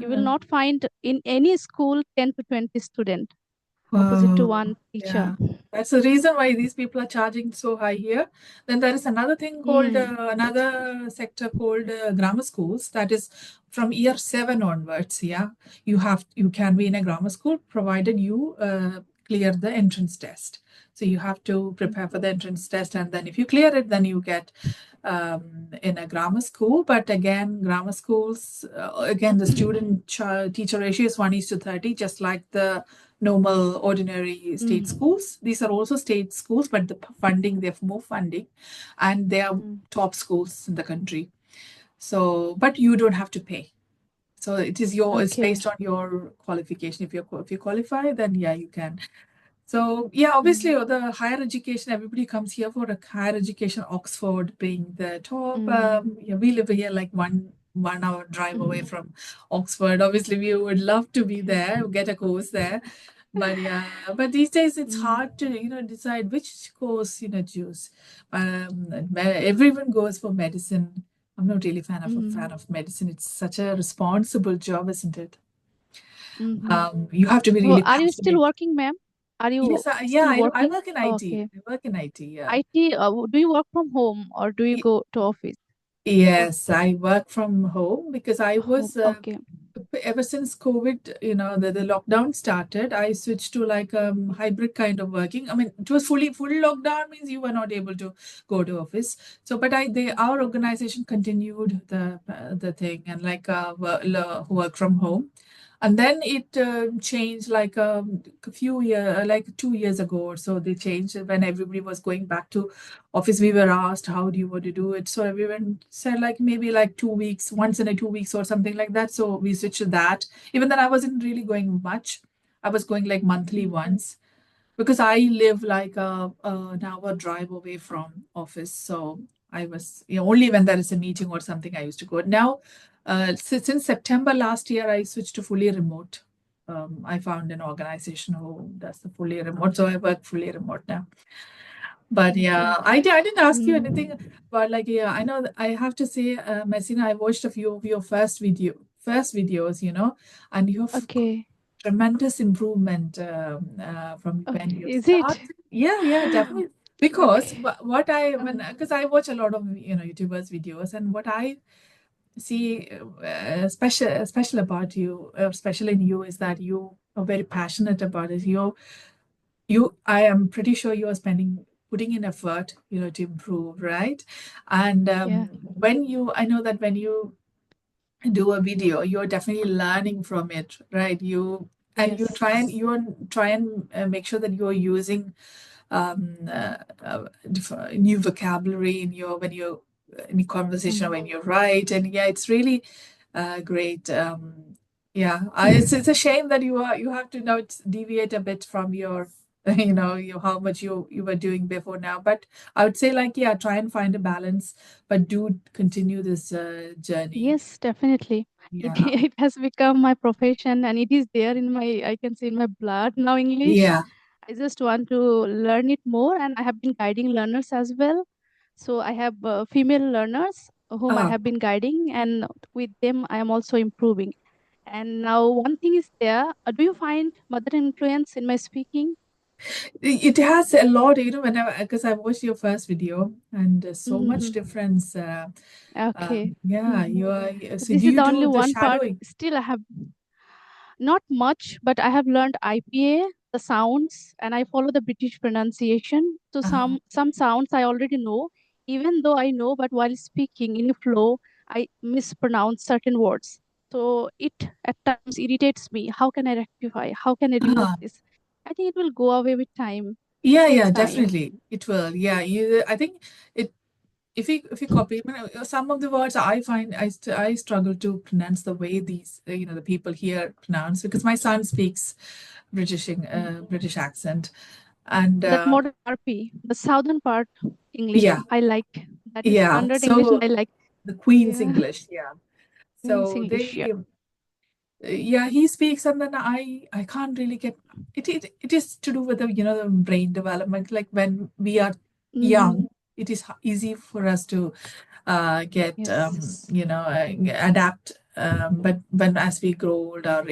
Speaker 2: You will
Speaker 1: yeah.
Speaker 2: not find in any school 10 to 20 student opposite to
Speaker 1: Wow.
Speaker 2: one teacher.
Speaker 1: Yeah. That's the reason why these people are charging so high here. Then there is another thing called,
Speaker 2: That's why.
Speaker 1: another sector called grammar schools. That is from year 7 onwards. Yeah. You can be in a grammar school provided you clear the entrance test. So you have to prepare for the entrance test, and then if you clear it, then you get in a grammar school. But again, grammar schools, again, the teacher ratio is 1:30, just like the normal ordinary state
Speaker 2: Mm.
Speaker 1: schools. These are also state schools, but the funding, they have more funding, and they are
Speaker 2: Mm.
Speaker 1: top schools in the country. So, but you don't have to pay. So it's
Speaker 2: Okay.
Speaker 1: based on your qualification. If you qualify, then yeah, you can. So yeah, obviously
Speaker 2: Mm.
Speaker 1: the higher education, everybody comes here for a higher education. Oxford being the top.
Speaker 2: Mm.
Speaker 1: Yeah, we live here like 1 hour drive away
Speaker 2: Mm.
Speaker 1: from Oxford. Obviously, we would love to be
Speaker 2: Okay.
Speaker 1: there, get a course there. But yeah, but these days it's
Speaker 2: Mm.
Speaker 1: hard to decide which course choose. Everyone goes for medicine. I'm not really a fan
Speaker 2: Mm.
Speaker 1: of medicine. It's such a responsible job, isn't it?
Speaker 2: Mm-hmm.
Speaker 1: You have to be
Speaker 2: Oh,
Speaker 1: really
Speaker 2: are you still
Speaker 1: passionate.
Speaker 2: working, ma'am? Are you
Speaker 1: Yes, yeah,
Speaker 2: still
Speaker 1: I
Speaker 2: working?
Speaker 1: work in
Speaker 2: Oh,
Speaker 1: IT.
Speaker 2: okay.
Speaker 1: I work in IT, yeah.
Speaker 2: IT, do you work from home or do you
Speaker 1: Y-
Speaker 2: go to office?
Speaker 1: Yes, I work from home because I
Speaker 2: Home.
Speaker 1: was
Speaker 2: Okay.
Speaker 1: ever since COVID, the lockdown started, I switched to like hybrid kind of working. I mean, it was full lockdown means you were not able to go to office. So, but our organization continued the thing and like work from home. And then it changed like a few years, like 2 years ago or so. They changed when everybody was going back to office. We were asked, "How do you want to do it?" So everyone said like maybe like 2 weeks, once in a 2 weeks or something like that. So we switched to that. Even then, I wasn't really going much. I was going like monthly
Speaker 2: Mm.
Speaker 1: once because I live like an hour drive away from office. So I was, only when there is a meeting or something I used to go. Now, since September last year, I switched to fully remote. I found an organization who does the fully remote, so I work fully remote now. But yeah,
Speaker 2: Okay.
Speaker 1: I didn't ask you anything,
Speaker 2: Mm.
Speaker 1: but like yeah, I know that I have to say, Messina, I watched a few of your first videos, and you have
Speaker 2: Okay.
Speaker 1: tremendous improvement from when
Speaker 2: Okay.
Speaker 1: you
Speaker 2: Is it?
Speaker 1: start. Yeah, yeah, definitely. Because
Speaker 2: Okay.
Speaker 1: what I when
Speaker 2: Um,
Speaker 1: because I watch a lot of YouTubers videos, and what I see special about you, special in you, is that you are very passionate about it. I am pretty sure you are putting in effort, to improve, right? And
Speaker 2: yeah.
Speaker 1: I know that when you do a video, you're definitely learning from it, right? You
Speaker 2: Yes.
Speaker 1: try and make sure that you're using new vocabulary in your when you in your conversation or
Speaker 2: Mm.
Speaker 1: when you write, and yeah, it's really great. Yeah, it's a shame that you have to now deviate a bit from your how much you were doing before now. But I would say like yeah, try and find a balance, but do continue this journey.
Speaker 2: Yes, definitely. It
Speaker 1: Yeah,
Speaker 2: it has become my profession and it is there in my, I can say, in my blood now, English.
Speaker 1: yeah.
Speaker 2: I just want to learn it more, and I have been guiding learners as well. So I have female learners whom I
Speaker 1: Ah,
Speaker 2: have been guiding, and with them I am also improving. And now one thing is there. Do you find mother influence in my speaking?
Speaker 1: it has a lot, whenever because I watched your first video and there's so much
Speaker 2: Hmm.
Speaker 1: difference.
Speaker 2: Okay.
Speaker 1: Yeah,
Speaker 2: Hmm.
Speaker 1: you are. So
Speaker 2: This
Speaker 1: do
Speaker 2: is
Speaker 1: you
Speaker 2: the
Speaker 1: do
Speaker 2: only
Speaker 1: the
Speaker 2: one part.
Speaker 1: shadowing?
Speaker 2: Still, I have not much, but I have learned IPA, the sounds, and I follow the British pronunciation. So
Speaker 1: Uh-huh.
Speaker 2: some sounds I already know, even though I know, but while speaking in a flow, I mispronounce certain words. So it at times irritates me. How can I rectify? How can I remove
Speaker 1: Ah,
Speaker 2: this? I think it will go away with time. It
Speaker 1: yeah,
Speaker 2: takes
Speaker 1: yeah,
Speaker 2: time.
Speaker 1: definitely. It will. Yeah, I think it if you copy, some of the words I find I struggle to pronounce the way these the people here pronounce, because my son speaks
Speaker 2: Mm.
Speaker 1: British accent, and
Speaker 2: That modern RP, the southern part English,
Speaker 1: yeah,
Speaker 2: I like. That is
Speaker 1: yeah.
Speaker 2: standard English,
Speaker 1: So
Speaker 2: I like.
Speaker 1: the Queen's
Speaker 2: Yeah,
Speaker 1: English, yeah.
Speaker 2: Queen's
Speaker 1: So
Speaker 2: English. Yeah.
Speaker 1: yeah, he speaks, and then I can't really get it. It is to do with the brain development. Like when we are
Speaker 2: Mm,
Speaker 1: young, it is easy for us to get
Speaker 2: yes.
Speaker 1: adapt. But when as we grow old, our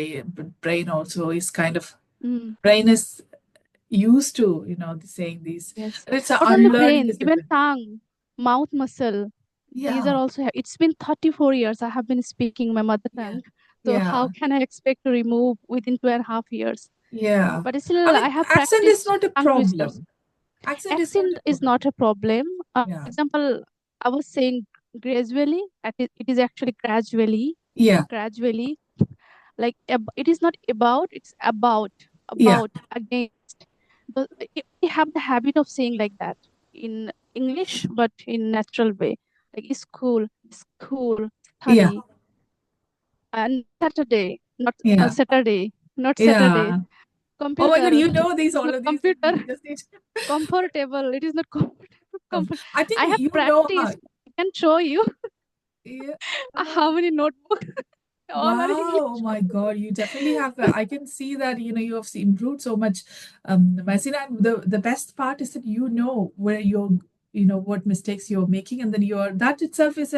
Speaker 1: brain also is kind of
Speaker 2: Mm,
Speaker 1: brain is used to saying these.
Speaker 2: yes.
Speaker 1: It's
Speaker 2: Not only
Speaker 1: unlearning
Speaker 2: brain,
Speaker 1: is
Speaker 2: even
Speaker 1: different.
Speaker 2: tongue, mouth muscle. These are
Speaker 1: Yeah,
Speaker 2: also. It's been 34 years I have been speaking my mother
Speaker 1: yeah,
Speaker 2: tongue. So how
Speaker 1: yeah,
Speaker 2: can I expect to remove within 2.5 years?
Speaker 1: yeah.
Speaker 2: But
Speaker 1: I
Speaker 2: still,
Speaker 1: mean,
Speaker 2: I have
Speaker 1: accent is
Speaker 2: practiced
Speaker 1: not a
Speaker 2: tongue twisters.
Speaker 1: problem. Accent is not
Speaker 2: Accent
Speaker 1: a
Speaker 2: is
Speaker 1: problem.
Speaker 2: not a problem.
Speaker 1: Yeah,
Speaker 2: Example, I was saying gradually. It is actually gradually.
Speaker 1: yeah,
Speaker 2: Gradually, like it is not about. It's about.
Speaker 1: yeah,
Speaker 2: About against. We have the habit of saying like that in English, but in natural way. Like school, school,
Speaker 1: yeah,
Speaker 2: study, and Saturday, not
Speaker 1: yeah,
Speaker 2: Saturday, not Saturday.
Speaker 1: yeah. Oh my God,
Speaker 2: Computer,
Speaker 1: you know
Speaker 2: it
Speaker 1: these
Speaker 2: is
Speaker 1: all
Speaker 2: not
Speaker 1: of these things.
Speaker 2: computer.
Speaker 1: You just need
Speaker 2: Comfortable. It is not comfortable.
Speaker 1: to. I
Speaker 2: I
Speaker 1: think
Speaker 2: have
Speaker 1: you know how.
Speaker 2: practiced. I can show you
Speaker 1: Yeah.
Speaker 2: how many notebooks. All are
Speaker 1: Wow, oh
Speaker 2: English.
Speaker 1: my God, you definitely have. I can see that you have improved so much, Masina. And the best part is that you know where what mistakes you're making, and then that itself is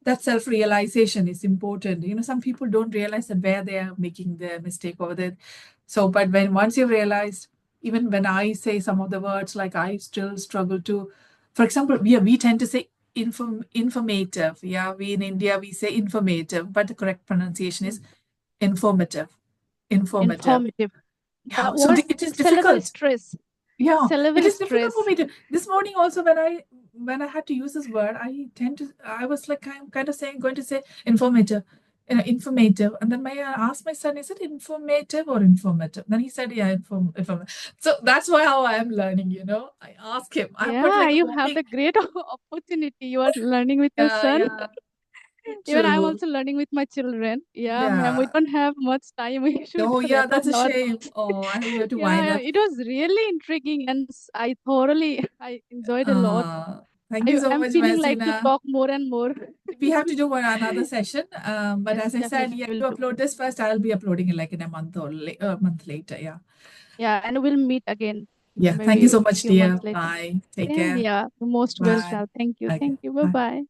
Speaker 1: that self-realization is important. Some people don't realize that where they are making the mistake over there. So, but when once you've realized, even when I say some of the words, like I still struggle to, for example, we tend to say informative. Yeah, we in India we say informative, but the correct pronunciation is informative. Informative.
Speaker 2: Informative.
Speaker 1: Yeah,
Speaker 2: The
Speaker 1: so
Speaker 2: word
Speaker 1: it is
Speaker 2: syllable
Speaker 1: difficult.
Speaker 2: stress.
Speaker 1: Yeah, it
Speaker 2: Syllable
Speaker 1: is difficult for
Speaker 2: stress.
Speaker 1: me to. This morning also, when I had to use this word, I was like I'm kind of going to say informative, informative, and then I asked my son, is it informative or informative? Then he said, yeah, informative. So that's how I am learning. I ask him. I have put
Speaker 2: Yeah,
Speaker 1: like a
Speaker 2: you have
Speaker 1: warming.
Speaker 2: the great opportunity. You are learning with your
Speaker 1: Yeah,
Speaker 2: son.
Speaker 1: yeah,
Speaker 2: Even I'm
Speaker 1: true.
Speaker 2: also learning with my children. Yeah, ma'am, we
Speaker 1: Yeah.
Speaker 2: don't have much time. We should
Speaker 1: Oh, yeah,
Speaker 2: wrap up
Speaker 1: that's a
Speaker 2: now.
Speaker 1: shame. Oh, I think we have to
Speaker 2: Yeah,
Speaker 1: wind
Speaker 2: yeah,
Speaker 1: up.
Speaker 2: it was really intriguing and I enjoyed a lot.
Speaker 1: Thank you so
Speaker 2: I'm
Speaker 1: much,
Speaker 2: feeling like to
Speaker 1: Mazina.
Speaker 2: talk more and more.
Speaker 1: We have to do another session. But
Speaker 2: Yes,
Speaker 1: as I said,
Speaker 2: definitely
Speaker 1: yeah,
Speaker 2: will
Speaker 1: you
Speaker 2: do.
Speaker 1: upload this first. I'll be uploading it like in a month or a month later. Yeah.
Speaker 2: Yeah, and we'll meet again
Speaker 1: Yeah. Thank you
Speaker 2: maybe
Speaker 1: so
Speaker 2: a
Speaker 1: much,
Speaker 2: few months
Speaker 1: dear.
Speaker 2: later.
Speaker 1: Bye. Take
Speaker 2: Same
Speaker 1: care.
Speaker 2: here. You're most
Speaker 1: Bye.
Speaker 2: welcome. Thank you.
Speaker 1: Okay.
Speaker 2: Thank you. Bye
Speaker 1: Bye.
Speaker 2: bye.